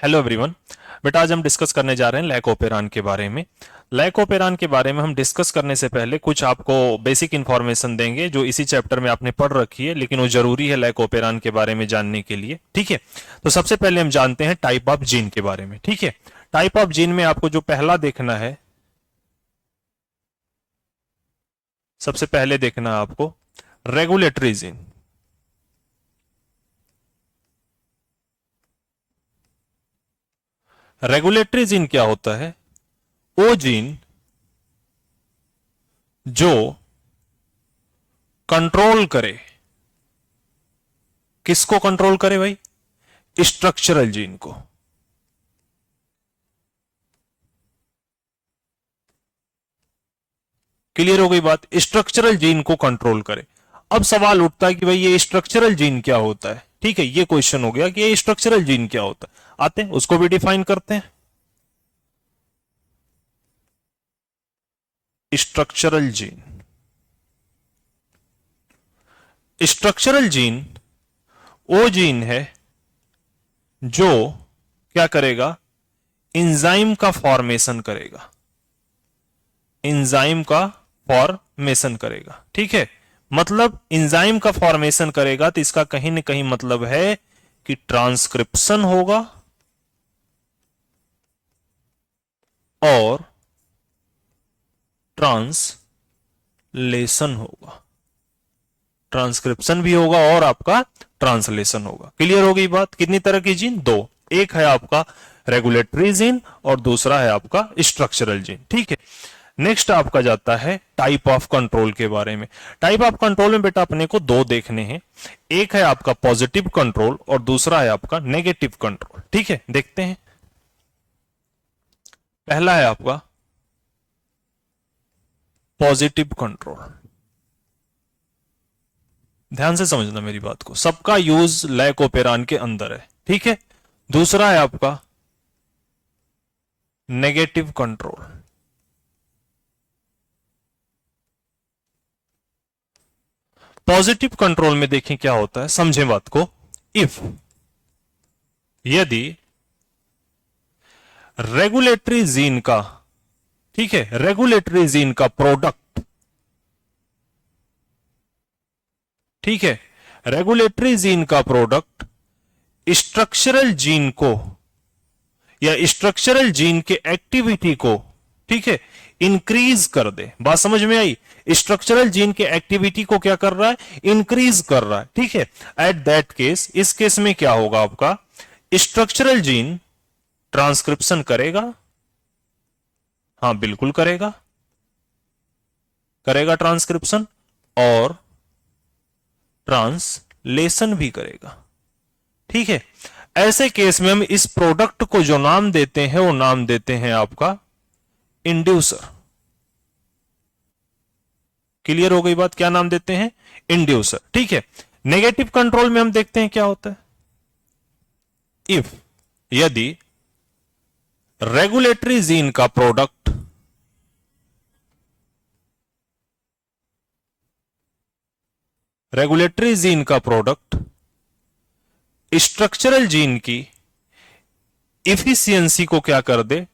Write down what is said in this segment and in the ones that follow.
Hello everyone. बेटा आज हम डिस्कस करने जा रहे हैं लैकोपेरान के बारे में। लैकोपेरान के बारे में हम डिस्कस करने से पहले कुछ आपको बेसिक इंफॉर्मेशन देंगे जो इसी चैप्टर में आपने पढ़ रखी है, लेकिन वो जरूरी है लैकोपेरान के बारे में जानने के लिए। ठीक है, तो सबसे पहले हम जानते हैं टाइप ऑफ जीन के बारे में। ठीक है, टाइप ऑफ जीन में आपको जो पहला देखना है, सबसे पहले देखना है आपको रेगुलेटरी जीन। रेगुलेटरी जीन क्या होता है? वो जीन जो कंट्रोल करे, किसको कंट्रोल करे भाई? स्ट्रक्चरल जीन को। क्लियर हो गई बात? स्ट्रक्चरल जीन को कंट्रोल करे। अब सवाल उठता है कि भाई ये स्ट्रक्चरल जीन क्या होता है। ठीक है, ये क्वेश्चन हो गया कि ये स्ट्रक्चरल जीन क्या होता है। आते हैं उसको भी डिफाइन करते हैं। स्ट्रक्चरल जीन, स्ट्रक्चरल जीन वो जीन है जो क्या करेगा? इंजाइम का फॉर्मेशन करेगा, इंजाइम का फॉर्मेशन करेगा। ठीक है, मतलब इंजाइम का फॉर्मेशन करेगा तो इसका कहीं ना कहीं मतलब है कि ट्रांसक्रिप्शन होगा और ट्रांसलेशन होगा। ट्रांसक्रिप्शन भी होगा और आपका ट्रांसलेशन होगा। क्लियर हो गई बात? कितनी तरह की जीन? दो। एक है आपका रेगुलेटरी जीन और दूसरा है आपका स्ट्रक्चरल जीन। ठीक है, नेक्स्ट आपका जाता है टाइप ऑफ कंट्रोल के बारे में। टाइप ऑफ कंट्रोल में बेटा अपने को दो देखने हैं। एक है आपका पॉजिटिव कंट्रोल और दूसरा है आपका नेगेटिव कंट्रोल। ठीक है, देखते हैं। पहला है आपका पॉजिटिव कंट्रोल। ध्यान से समझना मेरी बात को, सबका यूज लैकोपेरान के अंदर है। ठीक है, दूसरा है आपका नेगेटिव कंट्रोल। पॉजिटिव कंट्रोल में देखें क्या होता है, समझें बात को। इफ, यदि रेगुलेटरी जीन का, ठीक है, रेगुलेटरी जीन का प्रोडक्ट, ठीक है, रेगुलेटरी जीन का प्रोडक्ट स्ट्रक्चरल जीन को या स्ट्रक्चरल जीन के एक्टिविटी को, ठीक है, इंक्रीज कर दे। बात समझ में आई? स्ट्रक्चरल जीन के एक्टिविटी को क्या कर रहा है? इंक्रीज कर रहा है। ठीक है, एट दैट केस, इस केस में क्या होगा आपका? स्ट्रक्चरल जीन ट्रांसक्रिप्शन करेगा। हां बिल्कुल करेगा, करेगा ट्रांसक्रिप्शन और ट्रांसलेशन भी करेगा। ठीक है, ऐसे केस में हम इस प्रोडक्ट को जो नाम देते हैं वो नाम देते हैं आपका इंड्यूसर। क्लियर हो गई बात? क्या नाम देते हैं? इंड्यूसर। ठीक है, नेगेटिव कंट्रोल में हम देखते हैं क्या होता है। इफ, यदि रेगुलेटरी जीन का प्रोडक्ट रेगुलेटरी जीन का प्रोडक्ट स्ट्रक्चरल जीन की इफिशियंसी को क्या कर दे?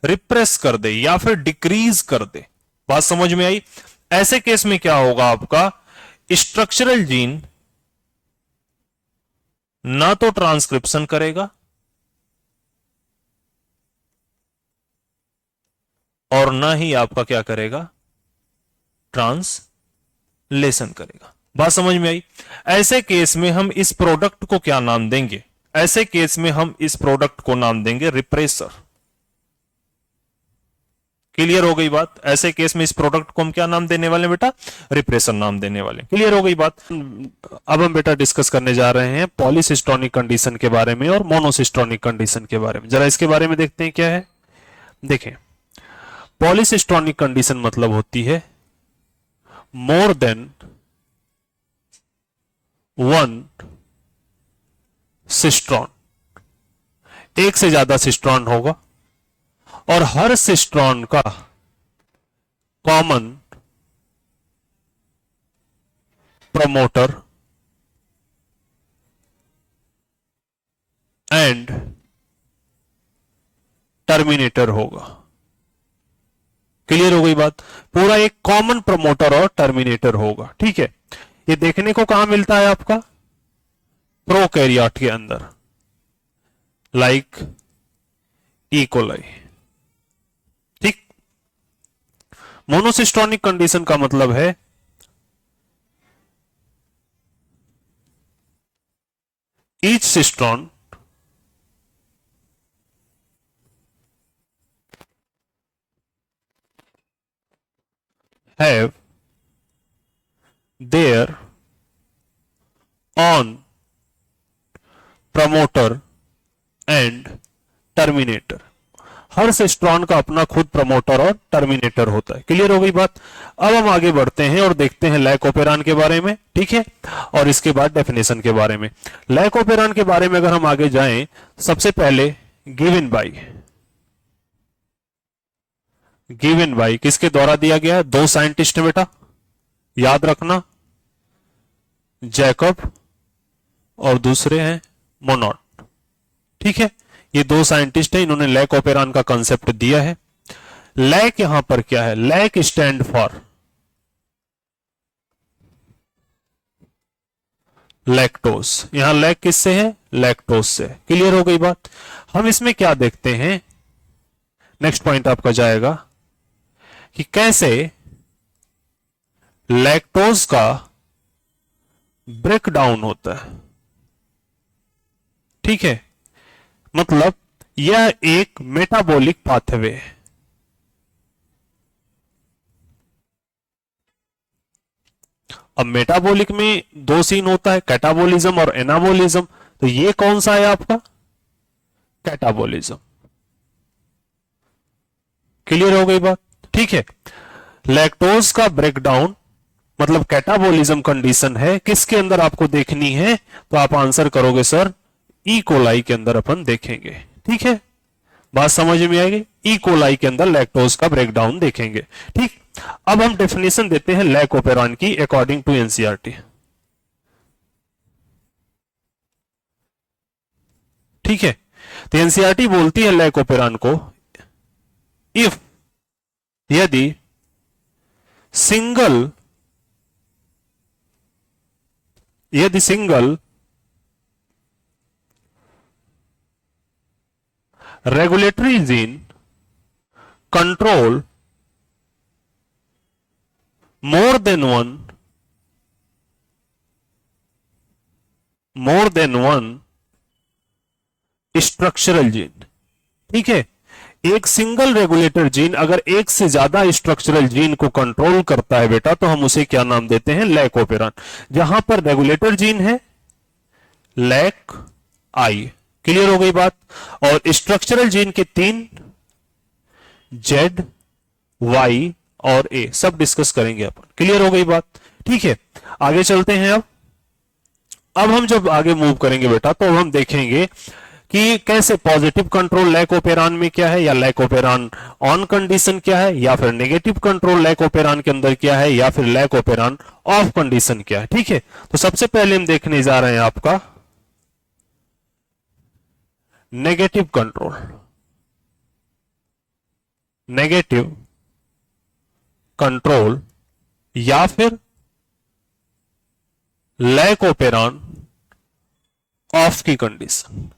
रिप्रेस कर दे या फिर डिक्रीज कर दे। बात समझ में आई? ऐसे केस में क्या होगा आपका? स्ट्रक्चरल जीन ना तो ट्रांसक्रिप्शन करेगा और ना ही आपका क्या करेगा? ट्रांसलेशन करेगा। बात समझ में आई? ऐसे केस में हम इस प्रोडक्ट को क्या नाम देंगे? ऐसे केस में हम इस प्रोडक्ट को नाम देंगे रिप्रेसर। क्लियर हो गई बात? ऐसे केस में इस प्रोडक्ट को हम क्या नाम देने वाले बेटा? रिप्रेसर नाम देने वाले। क्लियर हो गई बात? अब हम बेटा डिस्कस करने जा रहे हैं पॉलीसिस्टोनिक कंडीशन के बारे में और मोनोसिस्टोनिक कंडीशन के बारे में। जरा इसके बारे में देखते हैं क्या है। देखें, पॉलीसिस्टोनिक कंडीशन मतलब होती है मोर देन वन सिस्ट्रॉन, एक से ज्यादा सिस्ट्रॉन होगा और हर सिस्ट्रॉन का कॉमन प्रमोटर एंड टर्मिनेटर होगा। क्लियर हो गई बात? पूरा एक कॉमन प्रमोटर और टर्मिनेटर होगा। ठीक है, ये देखने को कहां मिलता है आपका? प्रोकैरियोट के अंदर, लाइक ई कोलाई। ठीक, मोनोसिस्टोनिक कंडीशन का मतलब है each cistron have their own promoter and terminator। Her cistron का अपना खुद प्रमोटर और टर्मिनेटर होता है। क्लियर हो गई बात? अब हम आगे बढ़ते हैं और देखते हैं लाइकोपेरान के बारे में। ठीक है, और इसके बाद डेफिनेशन के बारे में। लाइकोपेरान के बारे में अगर हम आगे जाएं, सबसे पहले गिवन बाय किसके द्वारा दिया गया? दो साइंटिस्ट है बेटा, याद रखना, जैकब और दूसरे हैं मोनोड। ठीक है, ये दो साइंटिस्ट हैं, इन्होंने लाइकोपेरान का कंसेप्ट दिया है। लैक यहां पर क्या है? Lac stand for lactose. यहां लैक किससे है? लैक्टोज से। क्लियर हो गई बात? हम इसमें क्या देखते हैं, नेक्स्ट पॉइंट आपका जाएगा कि कैसे लैक्टोज का ब्रेक डाउन होता है। ठीक है, मतलब यह एक मेटाबॉलिक पाथवे है। अब मेटाबॉलिक में दो सीन होता है, कैटाबॉलिज्म और एनाबॉलिज्म। तो ये कौन सा है आपका? कैटाबॉलिज्म। क्लियर हो गई बात? ठीक है, लैक्टोज का ब्रेकडाउन मतलब कैटाबॉलिज्म कंडीशन है, किसके अंदर आपको देखनी है? तो आप आंसर करोगे सर ई कोलाई के अंदर अपन देखेंगे। ठीक है, बात समझ में आएगी? ई कोलाई के अंदर लैक्टोज का ब्रेकडाउन देखेंगे। ठीक, अब हम डेफिनेशन देते हैं लाइकोपेरान की अकॉर्डिंग टू एनसीईआरटी। ठीक है, तो एनसीईआरटी बोलती है लाइकोपेरान को, इफ यदि single regulatory gene control more than one structural gene. ठीक है, एक सिंगल रेगुलेटर जीन अगर एक से ज्यादा स्ट्रक्चरल जीन को कंट्रोल करता है बेटा, तो हम उसे क्या नाम देते हैं? लाइकोपेरान। जहां पर रेगुलेटर जीन है लैक आई। क्लियर हो गई बात? और स्ट्रक्चरल जीन के 3 जेड, वाई और ए, सब डिस्कस करेंगे अपन। क्लियर हो गई बात? ठीक है, आगे चलते हैं। अब हम जब आगे मूव करेंगे बेटा, तो हम देखेंगे कि कैसे पॉजिटिव कंट्रोल लाइकोपेरान में क्या है, या लाइकोपेरान ऑन कंडीशन क्या है, या फिर नेगेटिव कंट्रोल लाइकोपेरान के अंदर क्या है, या फिर लाइकोपेरान ऑफ कंडीशन क्या है। ठीक है, तो सबसे पहले हम देखने जा रहे हैं आपका नेगेटिव कंट्रोल। नेगेटिव कंट्रोल या फिर लाइकोपेरान ऑफ की कंडीशन।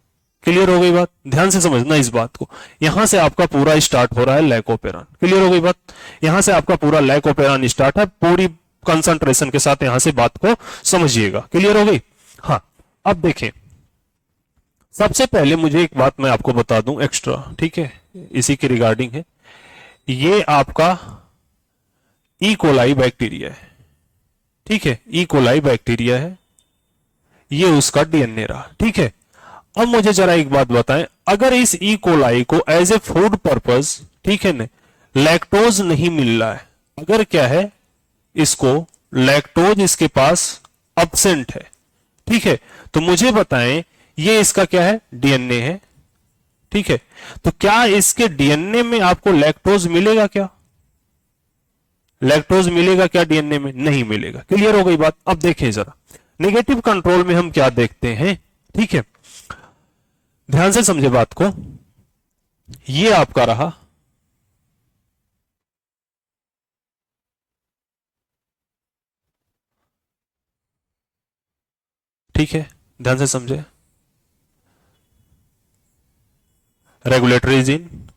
क्लियर हो गई बात? ध्यान से समझना इस बात को। यहां से आपका पूरा स्टार्ट हो रहा है लाइकोपेरान। क्लियर हो गई बात? यहां से आपका पूरा लाइकोपेरान स्टार्ट है। पूरी कंसंट्रेशन के साथ यहां से बात को समझिएगा। क्लियर हो गई? हाँ, अब देखें, सबसे पहले मुझे एक बात मैं आपको बता दूं एक्स्ट्रा। ठीक है, इसी के रिगार्डिंग है, ये आपका ई कोलाई बैक्टीरिया है। ठीक है, ई कोलाई बैक्टीरिया है, ये उसका डीएनए रहा। ठीक है, अब मुझे जरा एक बात बताएं, अगर इस ई कोलाई को एज ए फूड पर्पस, ठीक है ना, लैक्टोज नहीं मिल रहा है, अगर क्या है, इसको लैक्टोज इसके पास अब्सेंट है, ठीक है, तो मुझे बताएं ये इसका क्या है? डीएनए है। ठीक है, तो क्या इसके डीएनए में आपको लैक्टोज मिलेगा? क्या लैक्टोज मिलेगा क्या डीएनए में? नहीं मिलेगा। क्लियर हो गई बात? अब देखें जरा नेगेटिव कंट्रोल में हम क्या देखते हैं। ठीक है, ध्यान से समझे बात को। ये आपका रहा, ठीक है, ध्यान से समझे, रेगुलेटरी जीन।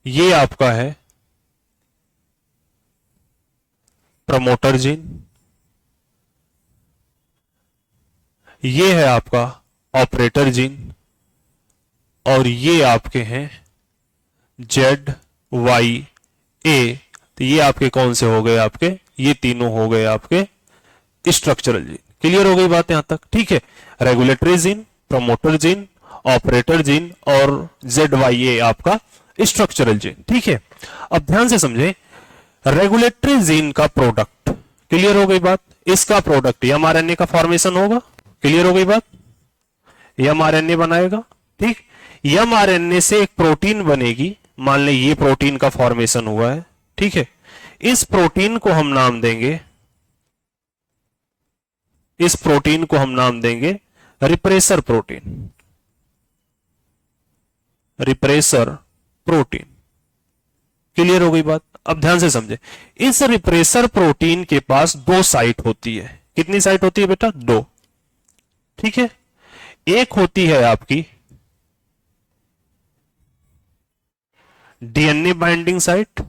ये आपका है प्रमोटर जीन। ये है आपका ऑपरेटर जीन। और ये आपके हैं जेड वाई ए। तो ये आपके कौन से हो गए, आपके ये तीनों हो गए आपके स्ट्रक्चरल जीन। क्लियर हो गई बात यहां तक, ठीक है। Regulatory gene, promoter gene, operator gene और जेड वाई ए आपका स्ट्रक्चरल जीन, ठीक है। अब ध्यान से समझे, रेगुलेटरी जीन का प्रोडक्ट, क्लियर हो गई बात, इसका प्रोडक्ट एमआरएनए का फॉर्मेशन होगा। क्लियर हो गई बात, एमआरएनए बनाएगा, ठीक। एमआरएनए से एक प्रोटीन बनेगी, मान ले ये प्रोटीन का फॉर्मेशन हुआ है, ठीक है। इस प्रोटीन को हम नाम देंगे, इस प्रोटीन को हम नाम देंगे repressor protein, repressor protein. Clear हो गई बात। अब ध्यान से समझे, इस रिप्रेसर प्रोटीन के पास दो साइट होती है। कितनी साइट होती है बेटा? दो, ठीक है। एक होती है आपकी डीएनए बाइंडिंग साइट,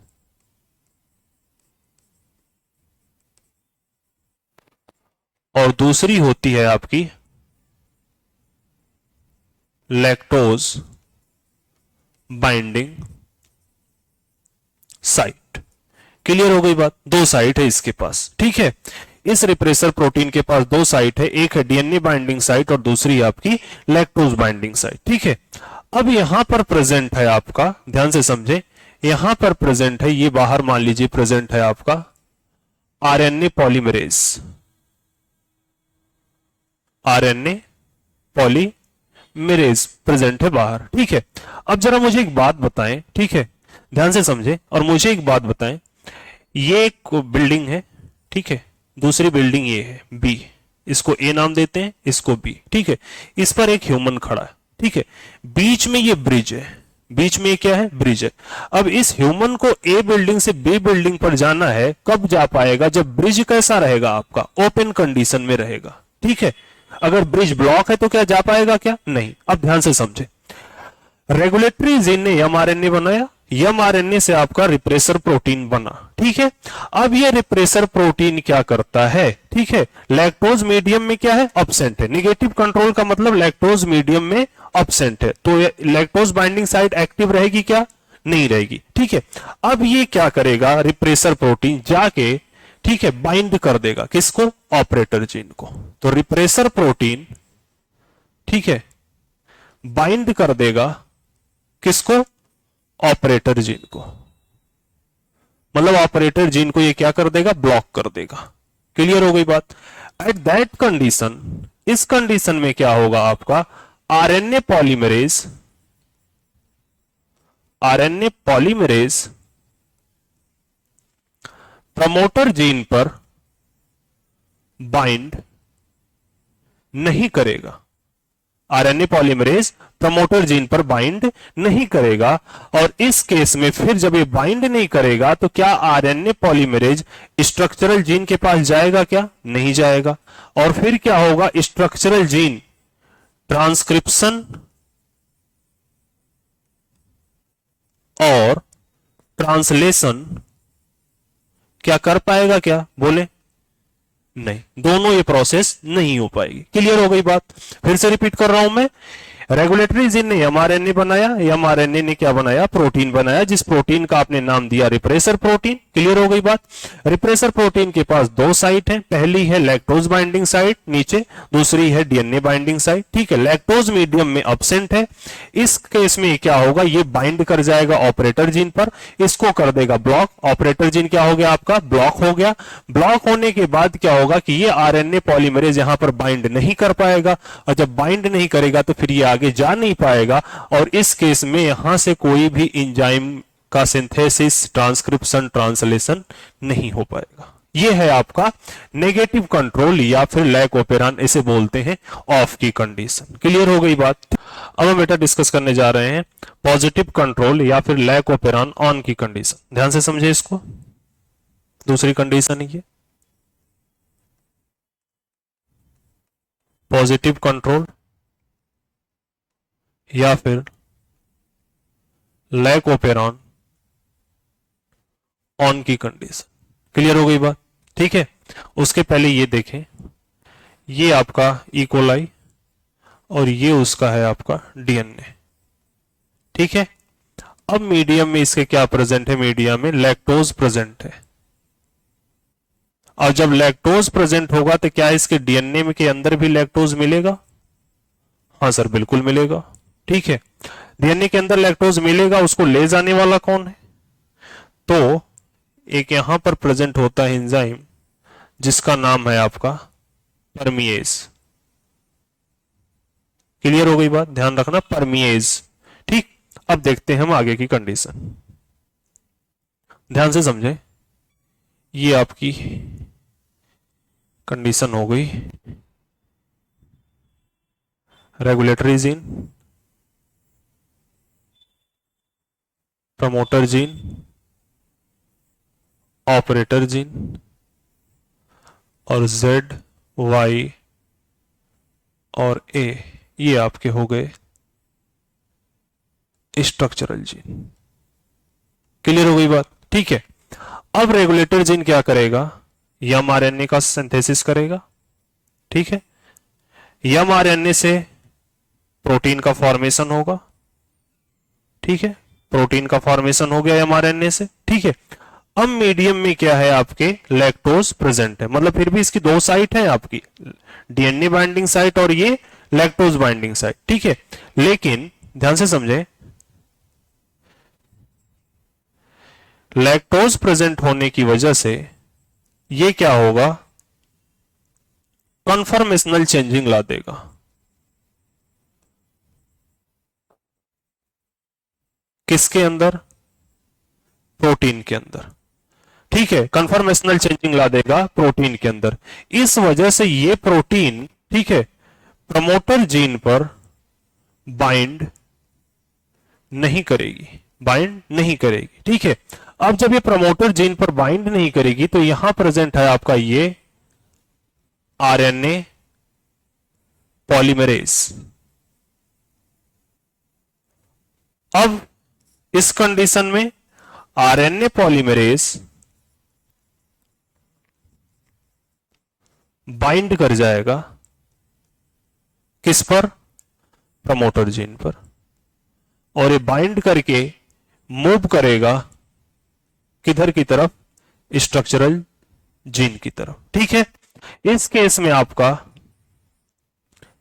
और दूसरी होती है आपकी लैक्टोज बाइंडिंग साइट। क्लियर हो गई बात, दो साइट है इसके पास, ठीक है। इस रिप्रेसर प्रोटीन के पास दो साइट है, एक है डीएनए बाइंडिंग साइट और दूसरी आपकी लैक्टोज बाइंडिंग साइट, ठीक है। अब यहां पर प्रेजेंट है आपका, ध्यान से समझे, यहां पर प्रेजेंट है, ये बाहर मान लीजिए प्रेजेंट है आपका RNA polymerase, RNA polymerase present है बाहर, ठीक है। अब जरा मुझे एक बात बताएं, ठीक है, ध्यान से समझे और मुझे एक बात बताएं, ये एक बिल्डिंग है, ठीक है, दूसरी बिल्डिंग ये है बी, इसको ए नाम देते हैं, इसको बी, ठीक है। इस पर एक ह्यूमन खड़ा है, ठीक है, बीच में ये ब्रिज है, बीच में क्या है? ब्रिज है। अब इस ह्यूमन को ए बिल्डिंग से बी बिल्डिंग पर जाना है, कब जा पाएगा? जब ब्रिज कैसा रहेगा आपका? ओपन कंडीशन में रहेगा, ठीक है। अगर ब्रिज ब्लॉक है तो क्या जा पाएगा? क्या नहीं। अब ध्यान से समझे, रेगुलेटरी जीन ने एमआरएनए बनाया, एमआरएनए से आपका रिप्रेसर प्रोटीन बना, ठीक है। अब ये रिप्रेसर प्रोटीन क्या करता है, ठीक है, लैक्टोज मीडियम में क्या है? अब्सेंट है। निगेटिव कंट्रोल का मतलब लैक्टोज मीडियम में अब्सेंट है, तो लैक्टोज बाइंडिंग साइट एक्टिव रहेगी क्या? नहीं रहेगी, ठीक है। अब ये क्या करेगा? रिप्रेसर प्रोटीन जाके, ठीक है, बाइंड कर देगा किसको? ऑपरेटर जीन को। तो रिप्रेसर प्रोटीन, ठीक है, बाइंड कर देगा किसको? ऑपरेटर जीन को। मतलब ऑपरेटर जीन को ये क्या कर देगा? ब्लॉक कर देगा। क्लियर हो गई बात। एट दैट कंडीशन, इस कंडीशन में क्या होगा आपका? RNA polymerase, RNA polymerase promoter gene पर बाइंड नहीं करेगा, आरएनए पॉलीमरेज प्रमोटर जीन पर बाइंड नहीं करेगा। और इस केस में फिर जब ये बाइंड नहीं करेगा तो क्या आरएनए पॉलीमरेज स्ट्रक्चरल जीन के पास जाएगा? क्या नहीं जाएगा। और फिर क्या होगा? स्ट्रक्चरल जीन ट्रांसक्रिप्शन और ट्रांसलेशन क्या कर पाएगा? क्या बोले? नहीं, दोनों ये प्रोसेस नहीं हो पाएगी। क्लियर हो गई बात। फिर से रिपीट कर रहा हूं मैं, रेगुलेटरी जीन ने एमआरएनए बनाया, एमआरएनए ने क्या बनाया? प्रोटीन बनाया, जिस प्रोटीन का आपने नाम दिया रिप्रेसर प्रोटीन। क्लियर हो गई बात। रिप्रेसर प्रोटीन के पास दो साइट है, पहली है लैक्टोज बाइंडिंग साइट नीचे, दूसरी है डीएनए बाइंडिंग साइट, ठीक है। लैक्टोज मीडियम में अब्सेंट है, इस केस में क्या होगा? ये बाइंड कर जाएगा ऑपरेटर जीन पर, इसको कर देगा ब्लॉक। ऑपरेटर जीन क्या हो गया आपका? ब्लॉक हो गया। ब्लॉक होने के बाद क्या होगा कि ये आरएनए पॉलीमरेज यहां पर बाइंड नहीं कर पाएगा, और जब बाइंड नहीं करेगा तो फिर ये आगे जा नहीं पाएगा, और इस केस में यहां से कोई भी एंजाइम का सिंथेसिस, ट्रांसक्रिप्शन, ट्रांसलेशन नहीं हो पाएगा। ये है आपका नेगेटिव कंट्रोल या फिर लैक ऑपेरन, इसे बोलते हैं ऑफ की कंडीशन। क्लियर हो गई बात। अब हम बेटा डिस्कस करने जा रहे हैं पॉजिटिव कंट्रोल या फिर लैक ऑपेरॉन ऑन की कंडीशन। ध्यान से समझे इसको। दूसरी कंडीशन ये पॉजिटिव कंट्रोल या फिर लैक ऑपेरॉन ऑन की कंडीशन। क्लियर हो गई बात? ठीक है। उसके पहले ये देखें, ये आपका इकोलाई और ये उसका है आपका डीएनए। ठीक है। अब मीडियम में इसके क्या प्रेजेंट है? मीडियम में लैक्टोज प्रेजेंट है। और जब लैक्टोज प्रेजेंट होगा तो क्या इसके डीएनए में के अंदर भी लैक्टोज मिलेगा? हाँ सर, बिल्कुल मिलेगा। ठीक है। डीएनए के अंदर लैक्टोज मिलेगा, उसको ले जाने वाला कौन है? तो एक यहां पर प्रेजेंट होता है एंजाइम जिसका नाम है आपका परमिएज। क्लियर हो गई बात? ध्यान रखना, परमिएज। ठीक। अब देखते हैं हम आगे की कंडीशन। ध्यान से समझे। ये आपकी कंडीशन हो गई regulatory gene, promoter gene, operator gene और जेड, वाई और ए, ये आपके हो गए स्ट्रक्चरल जीन। क्लियर हो गई बात? ठीक है। अब रेगुलेटर जीन क्या करेगा? एमआरएनए का सिंथेसिस करेगा। ठीक है। एमआरएनए से प्रोटीन का फॉर्मेशन होगा। ठीक है। प्रोटीन का फॉर्मेशन हो गया एमआरएनए से। ठीक है। अब मीडियम में क्या है? आपके लैक्टोज प्रेजेंट है। मतलब फिर भी इसकी दो साइट है आपकी, डीएनए बाइंडिंग साइट और ये लैक्टोज बाइंडिंग साइट। ठीक है। लेकिन ध्यान से समझे, लैक्टोज प्रेजेंट होने की वजह से ये क्या होगा? कन्फर्मेशनल चेंजिंग ला देगा। किसके अंदर? प्रोटीन के अंदर। ठीक है। कन्फर्मेशनल चेंजिंग ला देगा प्रोटीन के अंदर। इस वजह से ये प्रोटीन, ठीक है, प्रमोटर जीन पर बाइंड नहीं करेगी, बाइंड नहीं करेगी। ठीक है। अब जब ये प्रमोटर जीन पर बाइंड नहीं करेगी तो यहां प्रेजेंट है आपका ये आरएनए पॉलीमरेज। अब इस कंडीशन में आरएनए पॉलीमरेज बाइंड कर जाएगा किस पर? प्रमोटर जीन पर। और ये बाइंड करके मूव करेगा किधर की तरफ? स्ट्रक्चरल जीन की तरफ। ठीक है। इस केस में आपका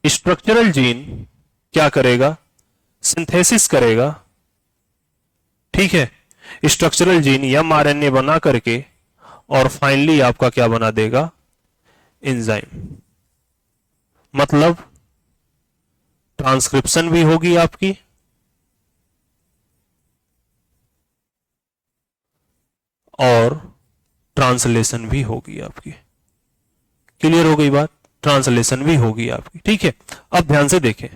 स्ट्रक्चरल जीन क्या करेगा? सिंथेसिस करेगा। ठीक है। स्ट्रक्चरल जीन एमआरएनए बना करके और फाइनली आपका क्या बना देगा? एंजाइम। मतलब ट्रांसक्रिप्शन भी होगी आपकी और ट्रांसलेशन भी होगी आपकी। क्लियर हो गई बात? ट्रांसलेशन भी होगी आपकी। ठीक है। अब ध्यान से देखें,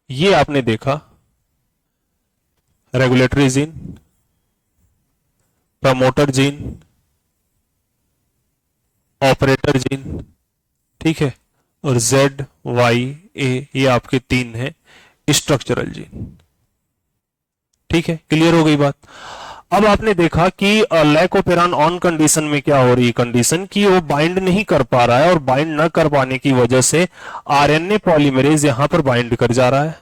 ये आपने देखा regulatory gene, promoter gene, operator gene. ठीक है। और जेड, वाई, ए, ये आपके तीन है स्ट्रक्चरल जीन। ठीक है। क्लियर हो गई बात? अब आपने देखा कि लैक ऑपेरॉन ऑन कंडीशन में क्या हो रही है? कंडीशन कि वो बाइंड नहीं कर पा रहा है और बाइंड न कर पाने की वजह से आरएनए पॉलीमरेज यहां पर बाइंड कर जा रहा है।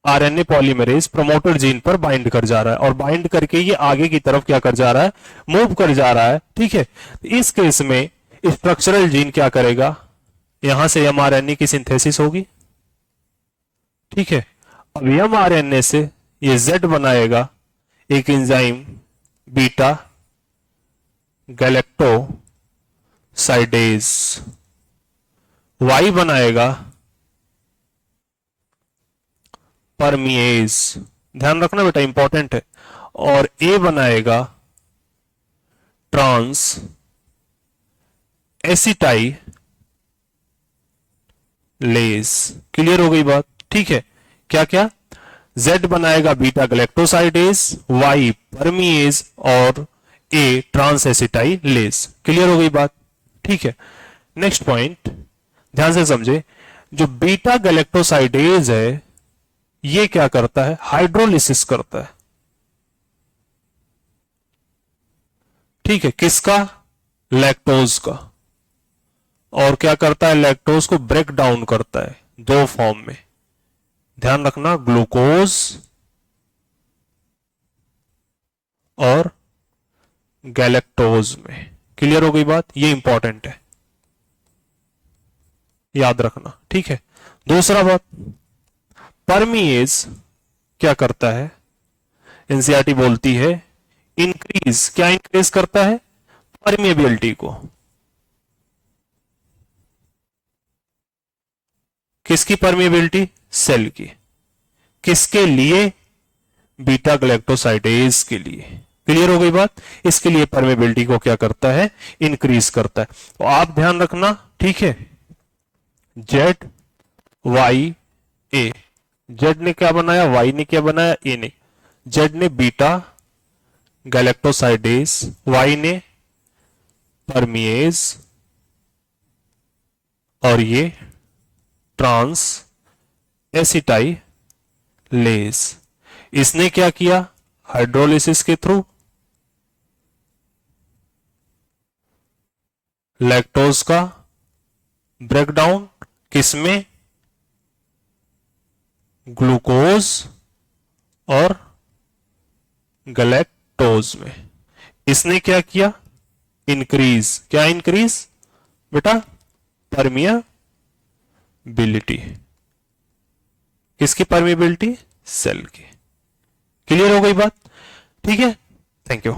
आरएनए पॉलीमरेज प्रमोटर जीन पर बाइंड कर जा रहा है और बाइंड करके ये आगे की तरफ क्या कर जा रहा है? मूव कर जा रहा है। ठीक है। इस केस में स्ट्रक्चरल जीन क्या करेगा? यहां से एमआरएनए की सिंथेसिस होगी। ठीक है। अब एमआरएनए से ये जेड बनाएगा एक एंजाइम बीटा गैलेक्टो साइडेज, वाई बनाएगा परमिएज। ध्यान रखना बेटा, इंपॉर्टेंट है। और ए बनाएगा ट्रांस एसिटाई लेस। क्लियर हो गई बात? ठीक है, क्या क्या? Z बनाएगा बीटा गैलेक्टोसाइडेज, Y परमीएज और A ट्रांस एसिटाइलेज। क्लियर हो गई बात? ठीक है, नेक्स्ट पॉइंट ध्यान से समझे। जो बीटा गैलेक्टोसाइडेज है ये क्या करता है? हाइड्रोलिसिस करता है। ठीक है, किसका? लैक्टोज का। और क्या करता है? लैक्टोज को ब्रेक डाउन करता है दो फॉर्म में, ध्यान रखना, ग्लूकोज और गैलेक्टोज में। क्लियर हो गई बात? ये इंपॉर्टेंट है, याद रखना। ठीक है, दूसरा बात, परमीएज क्या करता है? एनसीईआरटी बोलती है इंक्रीज, क्या इंक्रीज करता है? परमिएबिलिटी को। किसकी परमिएबिलिटी? सेल की। किसके लिए? बीटा गैलेक्टोसाइडेज के लिए। क्लियर हो गई बात? इसके लिए परमेबिलिटी को क्या करता है? इंक्रीज करता है। तो आप ध्यान रखना, ठीक है। जेड वाई ए, जेड ने क्या बनाया, वाई ने क्या बनाया, ए ने। जेड ने बीटा गैलेक्टोसाइडेज, वाई ने परमिएज और ये ट्रांस एसिटाइलेज। इसने क्या किया? हाइड्रोलिसिस के थ्रू लैक्टोज का ब्रेकडाउन, किसमें? ग्लूकोज और गैलेक्टोज में। इसने क्या किया? इंक्रीज, क्या इंक्रीज बेटा? परमिएबिलिटी। किसकी परमिएबिलिटी? सेल की। क्लियर हो गई बात? ठीक है, थैंक यू।